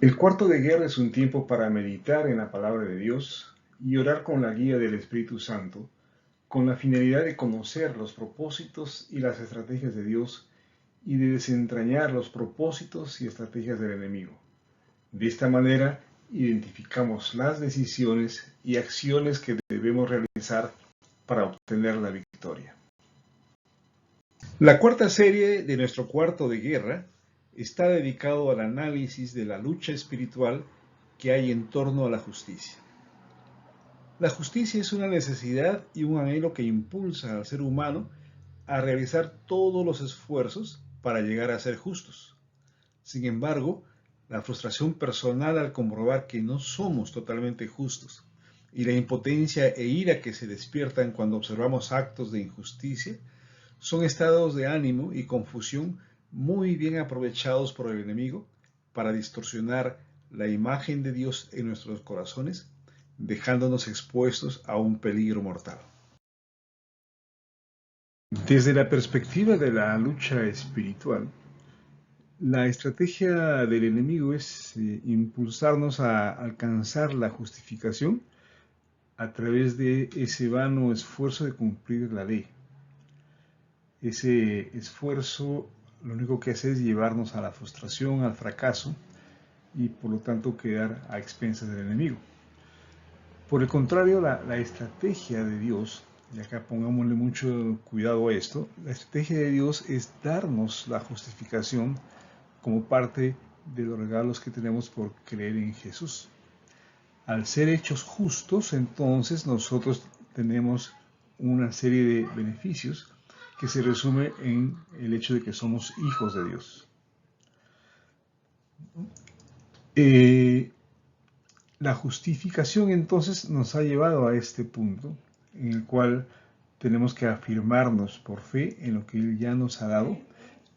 El cuarto de guerra es un tiempo para meditar en la palabra de Dios y orar con la guía del Espíritu Santo, con la finalidad de conocer los propósitos y las estrategias de Dios y de desentrañar los propósitos y estrategias del enemigo. De esta manera, identificamos las decisiones y acciones que debemos realizar para obtener la victoria. La cuarta serie de nuestro cuarto de guerra está dedicado al análisis de la lucha espiritual que hay en torno a la justicia. La justicia es una necesidad y un anhelo que impulsa al ser humano a realizar todos los esfuerzos para llegar a ser justos. Sin embargo, la frustración personal al comprobar que no somos totalmente justos y la impotencia e ira que se despiertan cuando observamos actos de injusticia son estados de ánimo y confusión muy bien aprovechados por el enemigo para distorsionar la imagen de Dios en nuestros corazones, dejándonos expuestos a un peligro mortal. Desde la perspectiva de la lucha espiritual, la estrategia del enemigo es impulsarnos a alcanzar la justificación a través de ese vano esfuerzo de cumplir la ley. Ese esfuerzo lo único que hace es llevarnos a la frustración, al fracaso y por lo tanto quedar a expensas del enemigo. Por el contrario, la estrategia de Dios, y acá pongámosle mucho cuidado a esto, la estrategia de Dios es darnos la justificación como parte de los regalos que tenemos por creer en Jesús. Al ser hechos justos, entonces nosotros tenemos una serie de beneficios que se resume en el hecho de que somos hijos de Dios. La justificación entonces nos ha llevado a este punto en el cual tenemos que afirmarnos por fe en lo que Él ya nos ha dado,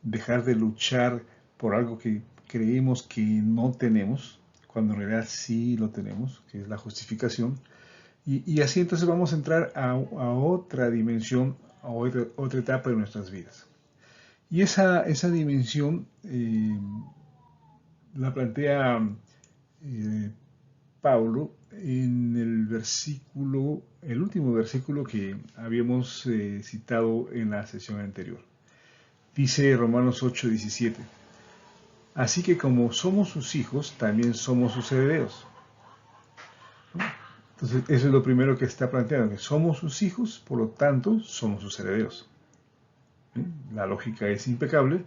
dejar de luchar por algo que creemos que no tenemos, cuando en realidad sí lo tenemos, que es la justificación, y así entonces vamos a entrar a otra dimensión, a otra etapa de nuestras vidas. Y esa dimensión la plantea Pablo en el último versículo que habíamos citado en la sesión anterior. Dice Romanos 8:17, así que como somos sus hijos, también somos sus herederos. Entonces, eso es lo primero que está planteando, que somos sus hijos, por lo tanto, somos sus herederos. La lógica es impecable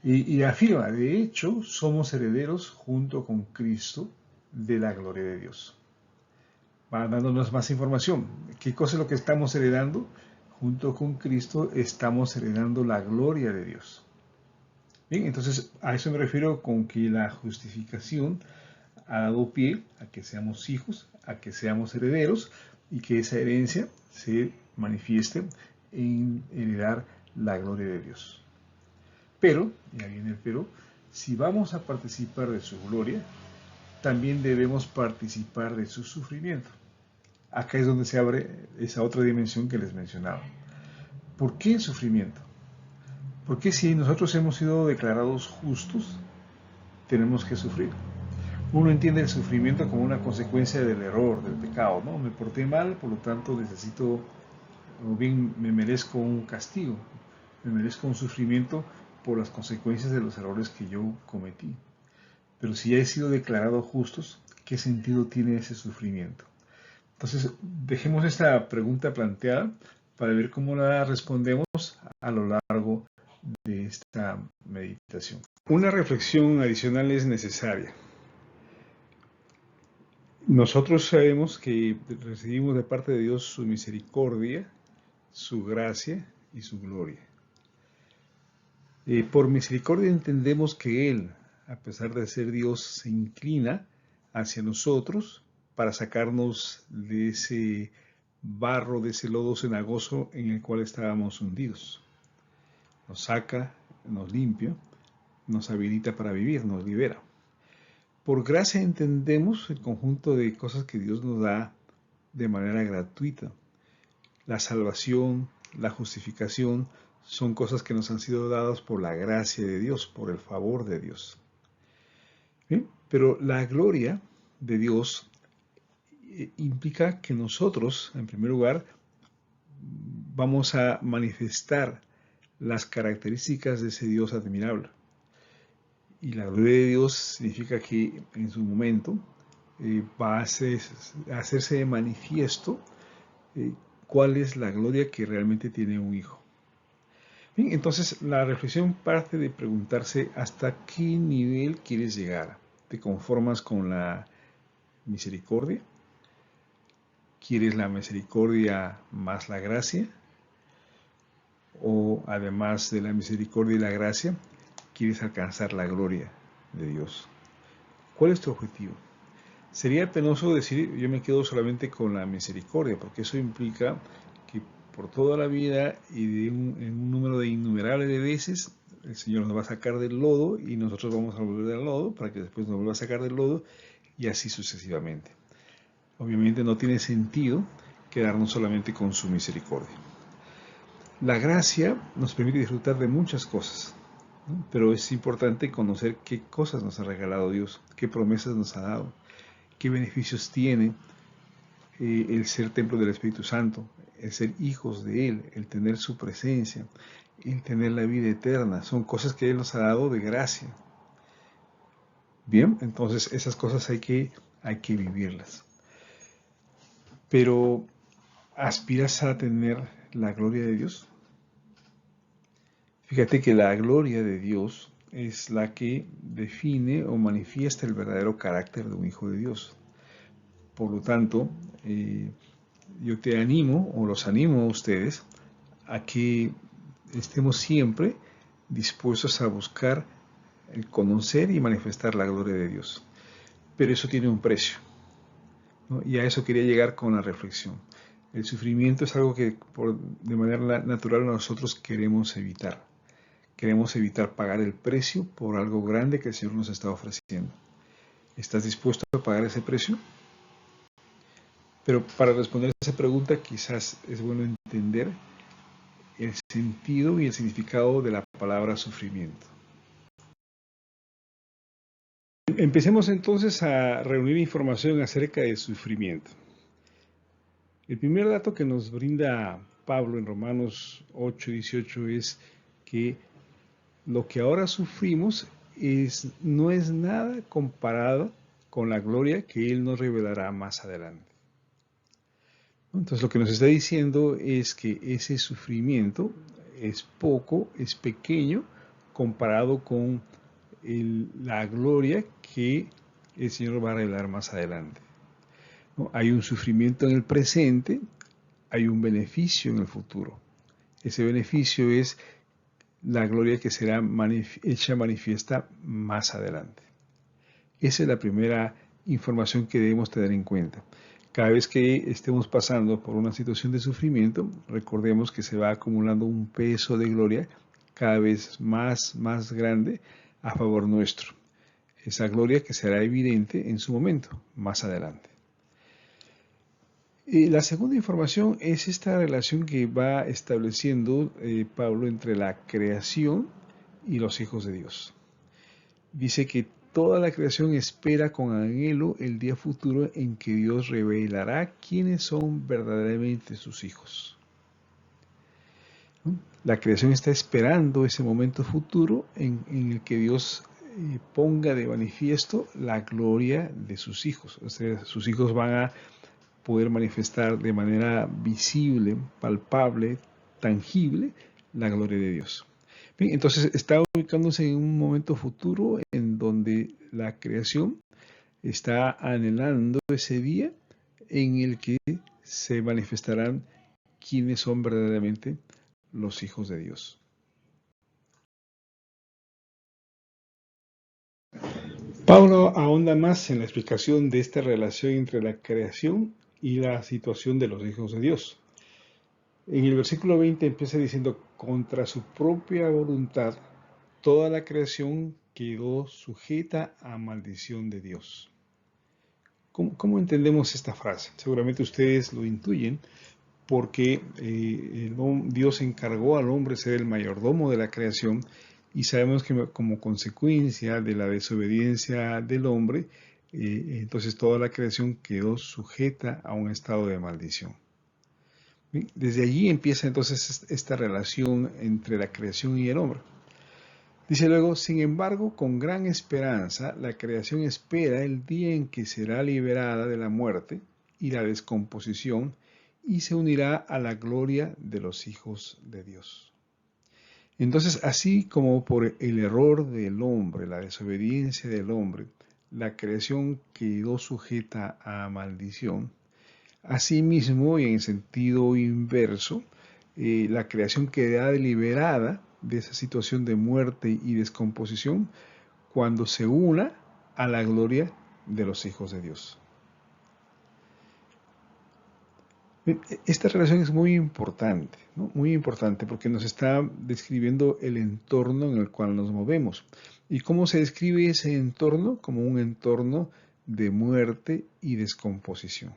y afirma, de hecho, somos herederos junto con Cristo de la gloria de Dios. Va dándonos más información. ¿Qué cosa es lo que estamos heredando? Junto con Cristo estamos heredando la gloria de Dios. Bien, entonces a eso me refiero con que la justificación ha dado pie a que seamos hijos, a que seamos herederos y que esa herencia se manifieste en heredar la gloria de Dios. Pero, y ahí viene el pero, si vamos a participar de su gloria, también debemos participar de su sufrimiento. Acá es donde se abre esa otra dimensión que les mencionaba. ¿Por qué el sufrimiento? Porque si nosotros hemos sido declarados justos, tenemos que sufrir. Uno entiende el sufrimiento como una consecuencia del error, del pecado, ¿no? Me porté mal, por lo tanto necesito, o bien me merezco un castigo, me merezco un sufrimiento por las consecuencias de los errores que yo cometí. Pero si ya he sido declarado justos, ¿qué sentido tiene ese sufrimiento? Entonces, dejemos esta pregunta planteada para ver cómo la respondemos a lo largo de esta meditación. Una reflexión adicional es necesaria. Nosotros sabemos que recibimos de parte de Dios su misericordia, su gracia y su gloria. Por misericordia entendemos que Él, a pesar de ser Dios, se inclina hacia nosotros para sacarnos de ese barro, de ese lodo cenagoso en el cual estábamos hundidos. Nos saca, nos limpia, nos habilita para vivir, nos libera. Por gracia entendemos el conjunto de cosas que Dios nos da de manera gratuita. La salvación, la justificación, son cosas que nos han sido dadas por la gracia de Dios, por el favor de Dios. ¿Bien? Pero la gloria de Dios implica que nosotros, en primer lugar, vamos a manifestar las características de ese Dios admirable. Y la gloria de Dios significa que en su momento va a hacerse de manifiesto cuál es la gloria que realmente tiene un hijo. Bien, entonces la reflexión parte de preguntarse hasta qué nivel quieres llegar. ¿Te conformas con la misericordia? ¿Quieres la misericordia más la gracia? ¿O además de la misericordia y la gracia, quieres alcanzar la gloria de Dios? ¿Cuál es tu objetivo? Sería penoso decir yo me quedo solamente con la misericordia, porque eso implica que por toda la vida y en un número de innumerables de veces el Señor nos va a sacar del lodo y nosotros vamos a volver al lodo para que después nos vuelva a sacar del lodo y así sucesivamente. Obviamente no tiene sentido quedarnos solamente con su misericordia. La gracia nos permite disfrutar de muchas cosas, ¿no? Pero es importante conocer qué cosas nos ha regalado Dios, qué promesas nos ha dado, qué beneficios tiene el ser templo del Espíritu Santo, el ser hijos de Él, el tener su presencia, el tener la vida eterna. Son cosas que Él nos ha dado de gracia. Bien, entonces esas cosas hay que vivirlas. Pero, ¿aspiras a tener la gloria de Dios? Fíjate que la gloria de Dios es la que define o manifiesta el verdadero carácter de un hijo de Dios. Por lo tanto, yo te animo o los animo a ustedes a que estemos siempre dispuestos a buscar el conocer y manifestar la gloria de Dios. Pero eso tiene un precio, ¿no? Y a eso quería llegar con la reflexión. El sufrimiento es algo que de manera natural nosotros queremos evitar. Queremos evitar pagar el precio por algo grande que el Señor nos está ofreciendo. ¿Estás dispuesto a pagar ese precio? Pero para responder a esa pregunta quizás es bueno entender el sentido y el significado de la palabra sufrimiento. Empecemos entonces a reunir información acerca del sufrimiento. El primer dato que nos brinda Pablo en Romanos 8:18 es que lo que ahora sufrimos no es nada comparado con la gloria que Él nos revelará más adelante. Entonces lo que nos está diciendo es que ese sufrimiento es poco, es pequeño comparado con la gloria que el Señor va a revelar más adelante. ¿No? Hay un sufrimiento en el presente, hay un beneficio en el futuro. Ese beneficio es la gloria que será hecha manifiesta más adelante. Esa es la primera información que debemos tener en cuenta. Cada vez que estemos pasando por una situación de sufrimiento, recordemos que se va acumulando un peso de gloria cada vez más grande a favor nuestro. Esa gloria que será evidente en su momento, más adelante. La segunda información es esta relación que va estableciendo Pablo entre la creación y los hijos de Dios. Dice que toda la creación espera con anhelo el día futuro en que Dios revelará quiénes son verdaderamente sus hijos. La creación está esperando ese momento futuro en el que Dios ponga de manifiesto la gloria de sus hijos. O sea, sus hijos van a poder manifestar de manera visible, palpable, tangible, la gloria de Dios. Bien, entonces está ubicándose en un momento futuro en donde la creación está anhelando ese día en el que se manifestarán quiénes son verdaderamente los hijos de Dios. Pablo ahonda más en la explicación de esta relación entre la creación y la situación de los hijos de Dios. En el versículo 20 empieza diciendo, contra su propia voluntad, toda la creación quedó sujeta a maldición de Dios. ¿Cómo entendemos esta frase? Seguramente ustedes lo intuyen, porque Dios encargó al hombre ser el mayordomo de la creación, y sabemos que como consecuencia de la desobediencia del hombre, entonces toda la creación quedó sujeta a un estado de maldición. Desde allí empieza entonces esta relación entre la creación y el hombre. Dice luego, sin embargo, con gran esperanza, la creación espera el día en que será liberada de la muerte y la descomposición y se unirá a la gloria de los hijos de Dios. Entonces, así como por el error del hombre, la desobediencia del hombre, la creación quedó sujeta a maldición, asimismo, y en sentido inverso, la creación queda liberada de esa situación de muerte y descomposición cuando se una a la gloria de los hijos de Dios. Esta relación es muy importante, ¿no? Muy importante porque nos está describiendo el entorno en el cual nos movemos. ¿Y cómo se describe ese entorno? Como un entorno de muerte y descomposición.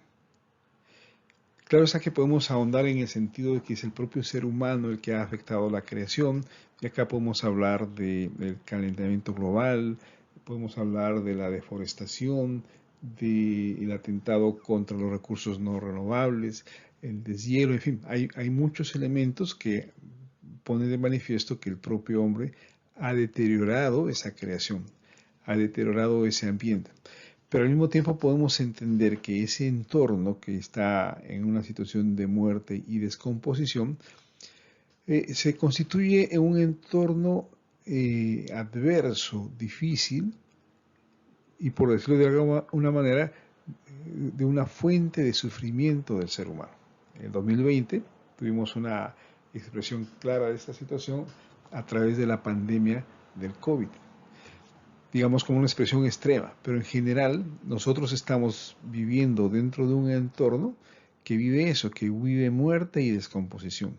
Claro está que podemos ahondar en el sentido de que es el propio ser humano el que ha afectado la creación, y acá podemos hablar del calentamiento global, podemos hablar de la deforestación, del atentado contra los recursos no renovables, el deshielo, en fin, hay muchos elementos que ponen de manifiesto que el propio hombre ha deteriorado esa creación, ha deteriorado ese ambiente. Pero al mismo tiempo podemos entender que ese entorno que está en una situación de muerte y descomposición se constituye en un entorno adverso, difícil y, por decirlo de alguna manera, de una fuente de sufrimiento del ser humano. En el 2020 tuvimos una expresión clara de esta situación a través de la pandemia del COVID. Digamos como una expresión extrema, pero en general nosotros estamos viviendo dentro de un entorno que vive eso, que vive muerte y descomposición.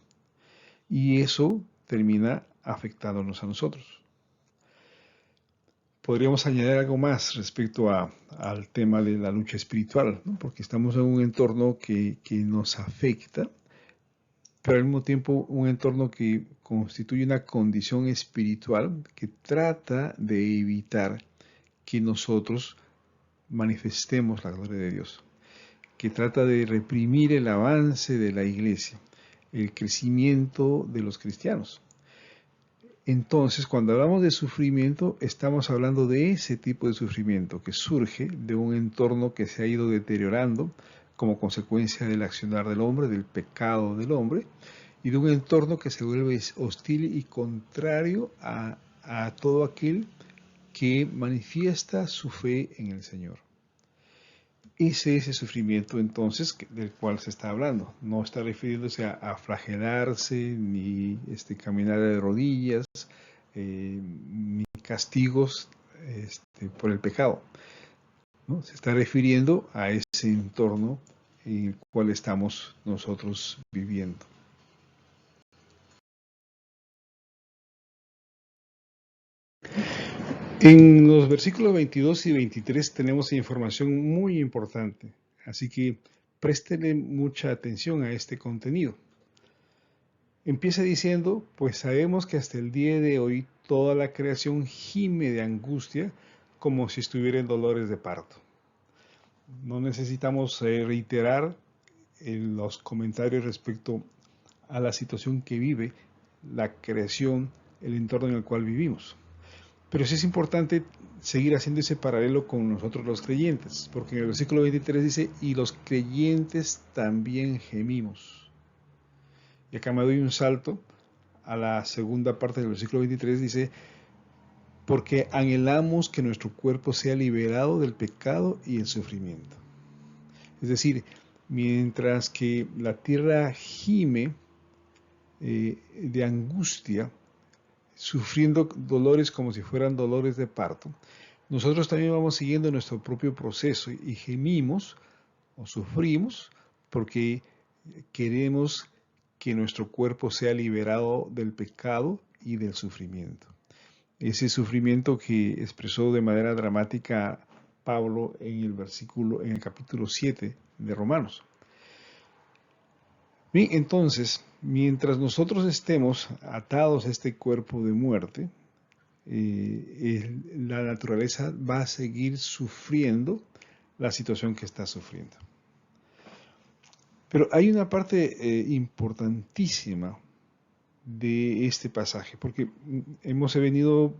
Y eso termina afectándonos a nosotros. Podríamos añadir algo más respecto al tema de la lucha espiritual, ¿no? Porque estamos en un entorno que nos afecta, pero al mismo tiempo un entorno que constituye una condición espiritual que trata de evitar que nosotros manifestemos la gloria de Dios, que trata de reprimir el avance de la iglesia, el crecimiento de los cristianos. Entonces, cuando hablamos de sufrimiento, estamos hablando de ese tipo de sufrimiento que surge de un entorno que se ha ido deteriorando como consecuencia del accionar del hombre, del pecado del hombre, y de un entorno que se vuelve hostil y contrario a todo aquel que manifiesta su fe en el Señor. Ese es el sufrimiento entonces del cual se está hablando. No está refiriéndose a flagelarse, ni caminar de rodillas, ni castigos por el pecado, ¿no? Se está refiriendo a ese entorno en el cual estamos nosotros viviendo. En los versículos 22 y 23 tenemos información muy importante, así que préstele mucha atención a este contenido. Empieza diciendo, pues sabemos que hasta el día de hoy toda la creación gime de angustia como si estuviera en dolores de parto. No necesitamos reiterar los comentarios respecto a la situación que vive la creación, el entorno en el cual vivimos. Pero sí es importante seguir haciendo ese paralelo con nosotros los creyentes, porque en el versículo 23 dice, y los creyentes también gemimos. Y acá me doy un salto a la segunda parte del versículo 23, dice, porque anhelamos que nuestro cuerpo sea liberado del pecado y el sufrimiento. Es decir, mientras que la tierra gime de angustia, sufriendo dolores como si fueran dolores de parto, nosotros también vamos siguiendo nuestro propio proceso y gemimos o sufrimos porque queremos que nuestro cuerpo sea liberado del pecado y del sufrimiento. Ese sufrimiento que expresó de manera dramática Pablo en el capítulo 7 de Romanos. Bien, entonces, mientras nosotros estemos atados a este cuerpo de muerte, la naturaleza va a seguir sufriendo la situación que está sufriendo. Pero hay una parte importantísima de este pasaje, porque hemos venido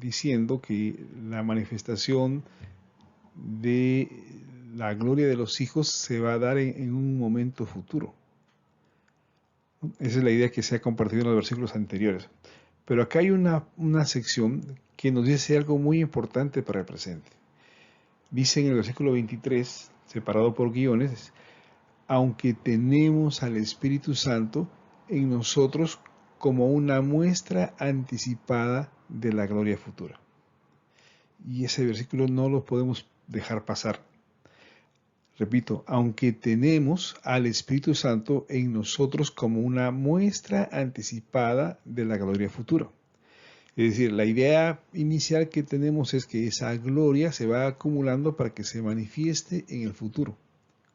diciendo que la manifestación de la gloria de los hijos se va a dar en un momento futuro. Esa es la idea que se ha compartido en los versículos anteriores. Pero acá hay una sección que nos dice algo muy importante para el presente. Dice en el versículo 23, separado por guiones, aunque tenemos al Espíritu Santo en nosotros como una muestra anticipada de la gloria futura. Y ese versículo no lo podemos dejar pasar. Repito, aunque tenemos al Espíritu Santo en nosotros como una muestra anticipada de la gloria futura. Es decir, la idea inicial que tenemos es que esa gloria se va acumulando para que se manifieste en el futuro,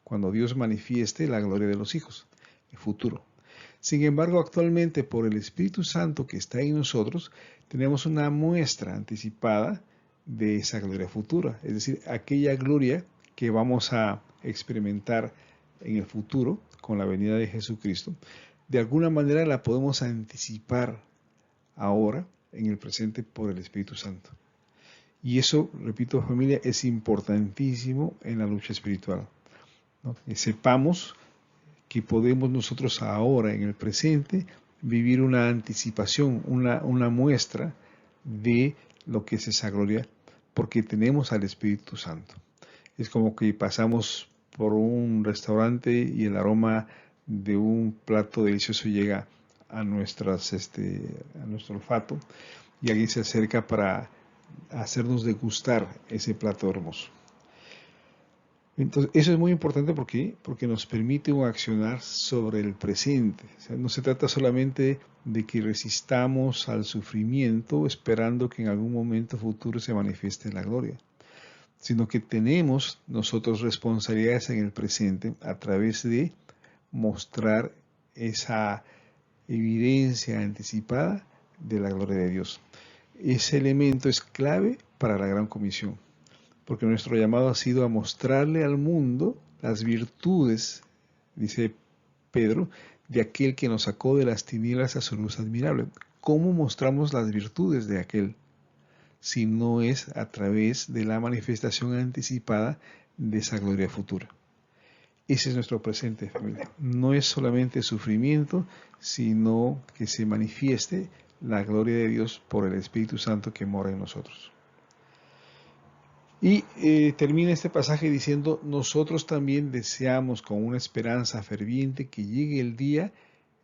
cuando Dios manifieste la gloria de los hijos, el futuro. Sin embargo, actualmente por el Espíritu Santo que está en nosotros, tenemos una muestra anticipada de esa gloria futura, es decir, aquella gloria que vamos a experimentar en el futuro con la venida de Jesucristo. De alguna manera la podemos anticipar ahora en el presente por el Espíritu Santo. Y eso, repito familia, es importantísimo en la lucha espiritual, ¿no? Que sepamos que podemos nosotros ahora en el presente vivir una anticipación, una muestra de lo que es esa gloria, porque tenemos al Espíritu Santo. Es como que pasamos por un restaurante y el aroma de un plato delicioso llega a nuestro olfato y alguien se acerca para hacernos degustar ese plato hermoso. Entonces, eso es muy importante porque nos permite un accionar sobre el presente. O sea, no se trata solamente de que resistamos al sufrimiento esperando que en algún momento futuro se manifieste la gloria, sino que tenemos nosotros responsabilidades en el presente a través de mostrar esa evidencia anticipada de la gloria de Dios. Ese elemento es clave para la gran comisión, porque nuestro llamado ha sido a mostrarle al mundo las virtudes, dice Pedro, de aquel que nos sacó de las tinieblas a su luz admirable. ¿Cómo mostramos las virtudes de aquel? Si no es a través de la manifestación anticipada de esa gloria futura. Ese es nuestro presente, familia. No es solamente sufrimiento, sino que se manifieste la gloria de Dios por el Espíritu Santo que mora en nosotros. Y termina este pasaje diciendo, nosotros también deseamos con una esperanza ferviente que llegue el día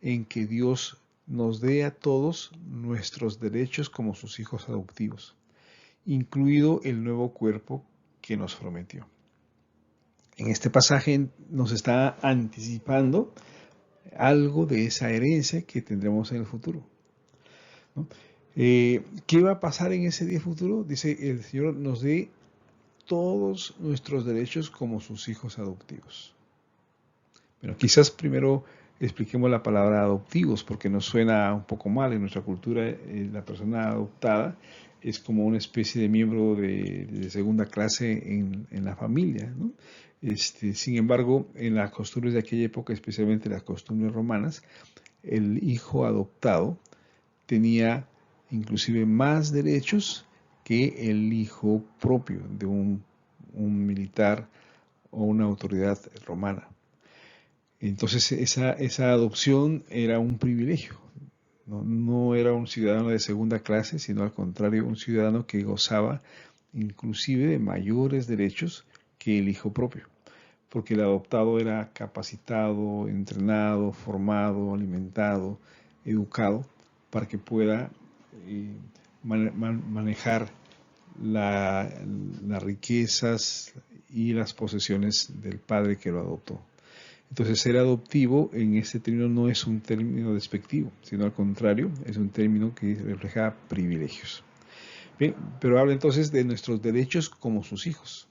en que Dios nos dé a todos nuestros derechos como sus hijos adoptivos, incluido el nuevo cuerpo que nos prometió. En este pasaje nos está anticipando algo de esa herencia que tendremos en el futuro, ¿no? ¿Qué va a pasar en ese día futuro? Dice, el Señor nos dé todos nuestros derechos como sus hijos adoptivos. Bueno, quizás primero expliquemos la palabra adoptivos porque nos suena un poco mal en nuestra cultura. La persona adoptada es como una especie de miembro de segunda clase en la familia, ¿no? Sin embargo, en las costumbres de aquella época, especialmente las costumbres romanas, el hijo adoptado tenía inclusive más derechos que el hijo propio de un militar o una autoridad romana. Entonces esa adopción era un privilegio, no era un ciudadano de segunda clase, sino al contrario, un ciudadano que gozaba inclusive de mayores derechos que el hijo propio, porque el adoptado era capacitado, entrenado, formado, alimentado, educado, para que pueda manejar las riquezas y las posesiones del padre que lo adoptó. Entonces, ser adoptivo en este término no es un término despectivo, sino al contrario, es un término que refleja privilegios. Bien, pero habla entonces de nuestros derechos como sus hijos.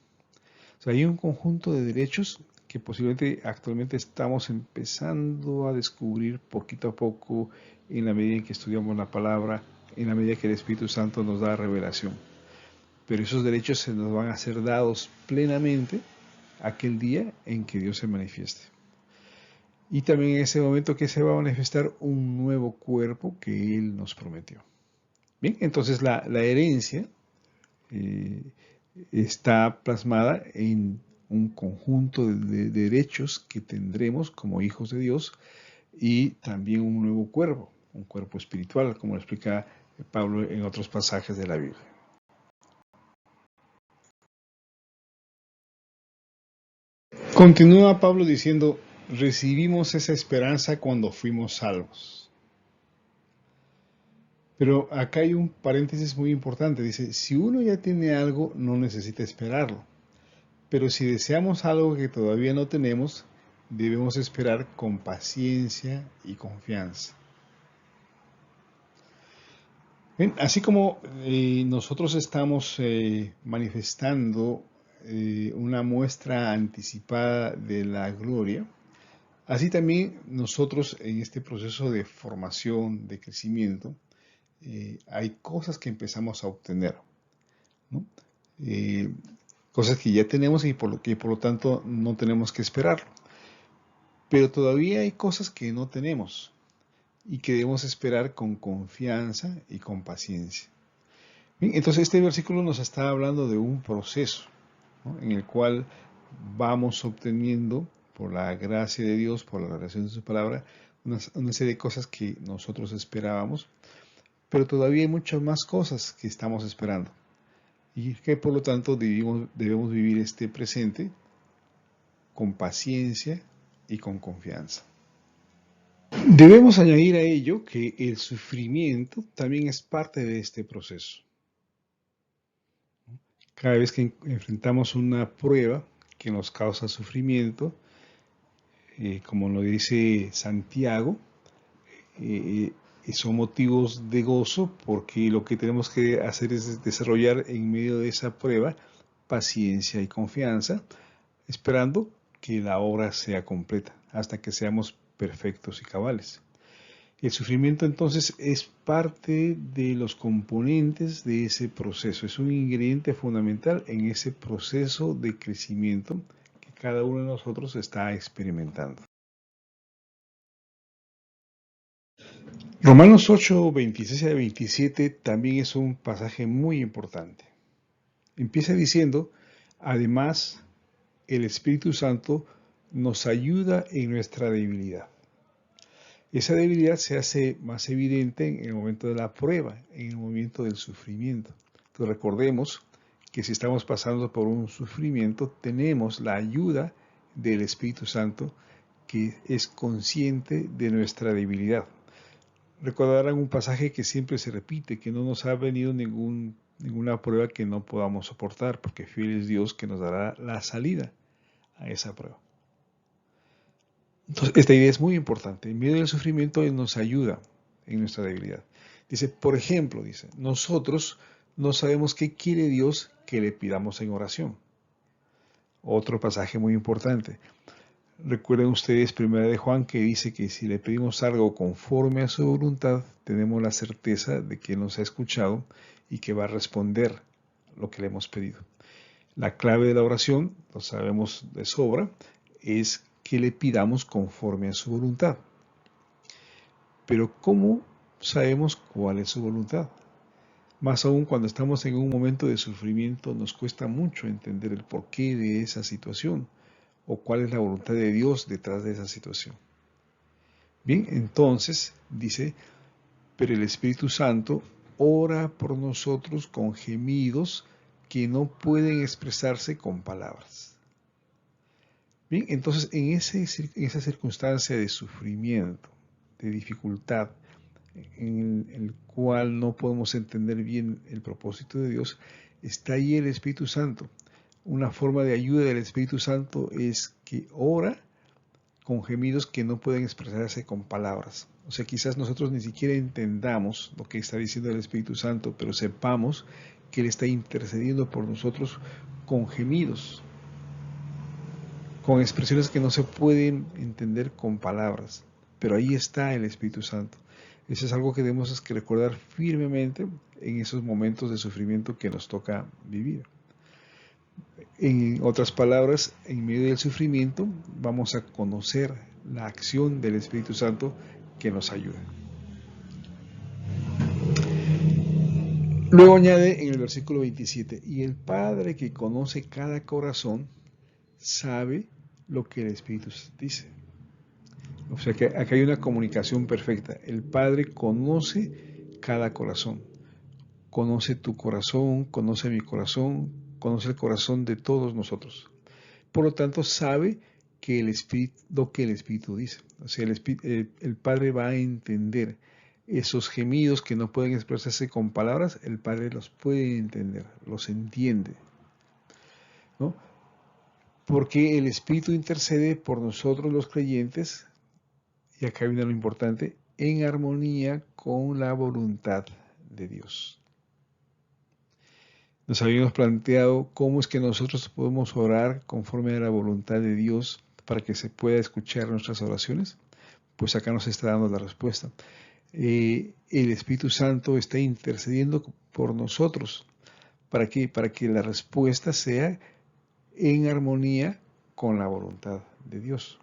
O sea, hay un conjunto de derechos que posiblemente actualmente estamos empezando a descubrir poquito a poco en la medida en que estudiamos la palabra, en la medida que el Espíritu Santo nos da revelación. Pero esos derechos se nos van a ser dados plenamente aquel día en que Dios se manifieste. Y también en ese momento que se va a manifestar un nuevo cuerpo que Él nos prometió. Bien, entonces la herencia está plasmada en un conjunto de derechos que tendremos como hijos de Dios y también un nuevo cuerpo, un cuerpo espiritual, como lo explica Pablo en otros pasajes de la Biblia. Continúa Pablo diciendo, recibimos esa esperanza cuando fuimos salvos. Pero acá hay un paréntesis muy importante. Dice, si uno ya tiene algo, no necesita esperarlo. Pero si deseamos algo que todavía no tenemos, debemos esperar con paciencia y confianza. Bien, así como nosotros estamos manifestando una muestra anticipada de la gloria, así también nosotros en este proceso de formación, de crecimiento, hay cosas que empezamos a obtener, ¿no? Cosas que ya tenemos y por lo tanto no tenemos que esperarlo. Pero todavía hay cosas que no tenemos y que debemos esperar con confianza y con paciencia. Bien, entonces este versículo nos está hablando de un proceso, ¿no?, en el cual vamos obteniendo, por la gracia de Dios, por la revelación de su palabra, una serie de cosas que nosotros esperábamos, pero todavía hay muchas más cosas que estamos esperando y que por lo tanto debemos vivir este presente con paciencia y con confianza. Debemos añadir a ello que el sufrimiento también es parte de este proceso. Cada vez que enfrentamos una prueba que nos causa sufrimiento, como lo dice Santiago, son motivos de gozo porque lo que tenemos que hacer es desarrollar en medio de esa prueba paciencia y confianza, esperando que la obra sea completa, hasta que seamos perfectos y cabales. El sufrimiento entonces es parte de los componentes de ese proceso, es un ingrediente fundamental en ese proceso de crecimiento que cada uno de nosotros está experimentando. Romanos 8, 26 a 27 también es un pasaje muy importante. Empieza diciendo, además, el Espíritu Santo nos ayuda en nuestra debilidad. Esa debilidad se hace más evidente en el momento de la prueba, en el momento del sufrimiento. Entonces recordemos que si estamos pasando por un sufrimiento, tenemos la ayuda del Espíritu Santo que es consciente de nuestra debilidad. Recordarán un pasaje que siempre se repite, que no nos ha venido ninguna prueba que no podamos soportar, porque fiel es Dios que nos dará la salida a esa prueba. Entonces, esta idea es muy importante. En medio del sufrimiento, Él nos ayuda en nuestra debilidad. Dice, por ejemplo, dice, nosotros no sabemos qué quiere Dios que le pidamos en oración. Otro pasaje muy importante. Recuerden ustedes 1 de Juan que dice que si le pedimos algo conforme a su voluntad, tenemos la certeza de que nos ha escuchado y que va a responder lo que le hemos pedido. La clave de la oración, lo sabemos de sobra, es que le pidamos conforme a su voluntad. Pero ¿cómo sabemos cuál es su voluntad? Más aún cuando estamos en un momento de sufrimiento, nos cuesta mucho entender el porqué de esa situación o cuál es la voluntad de Dios detrás de esa situación. Bien, entonces dice, pero el Espíritu Santo ora por nosotros con gemidos que no pueden expresarse con palabras. Bien, entonces en esa circunstancia de sufrimiento, de dificultad, en el cual no podemos entender bien el propósito de Dios, está ahí el Espíritu Santo. Una forma de ayuda del Espíritu Santo es que ora con gemidos que no pueden expresarse con palabras. O sea, quizás nosotros ni siquiera entendamos lo que está diciendo el Espíritu Santo, pero sepamos que Él está intercediendo por nosotros con gemidos, con expresiones que no se pueden entender con palabras. Pero ahí está el Espíritu Santo. Eso es algo que debemos recordar firmemente en esos momentos de sufrimiento que nos toca vivir. En otras palabras, en medio del sufrimiento vamos a conocer la acción del Espíritu Santo que nos ayuda. Luego añade en el versículo 27, y el Padre que conoce cada corazón sabe lo que el Espíritu dice. O sea que acá hay una comunicación perfecta. El Padre conoce cada corazón. Conoce tu corazón, conoce mi corazón, conoce el corazón de todos nosotros. Por lo tanto, sabe que lo que el Espíritu dice. O sea, el Padre va a entender esos gemidos que no pueden expresarse con palabras, el Padre los puede entender, los entiende, ¿no? Porque el Espíritu intercede por nosotros los creyentes, y acá viene lo importante, en armonía con la voluntad de Dios. Nos habíamos planteado cómo es que nosotros podemos orar conforme a la voluntad de Dios para que se pueda escuchar nuestras oraciones. Pues acá nos está dando la respuesta. El Espíritu Santo está intercediendo por nosotros. ¿Para qué? Para que la respuesta sea en armonía con la voluntad de Dios.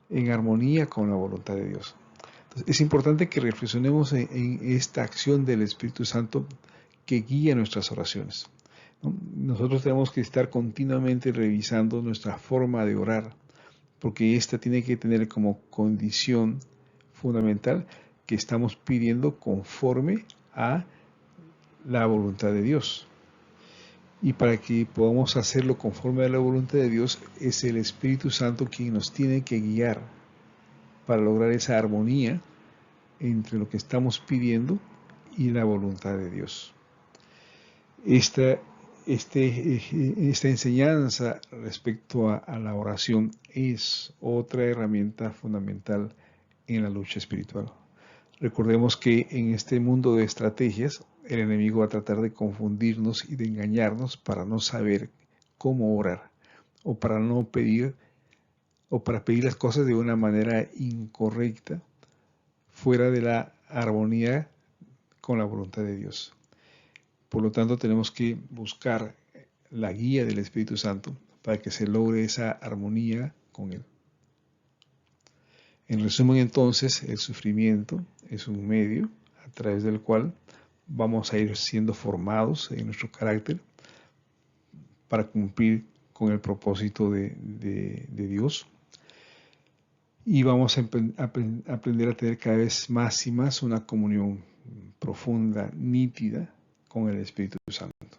En armonía con la voluntad de Dios. Entonces, es importante que reflexionemos en esta acción del Espíritu Santo que guía nuestras oraciones, ¿no? Nosotros tenemos que estar continuamente revisando nuestra forma de orar, porque esta tiene que tener como condición fundamental que estamos pidiendo conforme a la voluntad de Dios. Y para que podamos hacerlo conforme a la voluntad de Dios, es el Espíritu Santo quien nos tiene que guiar para lograr esa armonía entre lo que estamos pidiendo y la voluntad de Dios. Esta enseñanza respecto a la oración es otra herramienta fundamental en la lucha espiritual. Recordemos que en este mundo de estrategias, el enemigo va a tratar de confundirnos y de engañarnos para no saber cómo orar o para no pedir o para pedir las cosas de una manera incorrecta, fuera de la armonía con la voluntad de Dios. Por lo tanto, tenemos que buscar la guía del Espíritu Santo para que se logre esa armonía con Él. En resumen, entonces, el sufrimiento es un medio a través del cual vamos a ir siendo formados en nuestro carácter para cumplir con el propósito de Dios. Y vamos a aprender a tener cada vez más y más una comunión profunda, nítida, con el Espíritu Santo.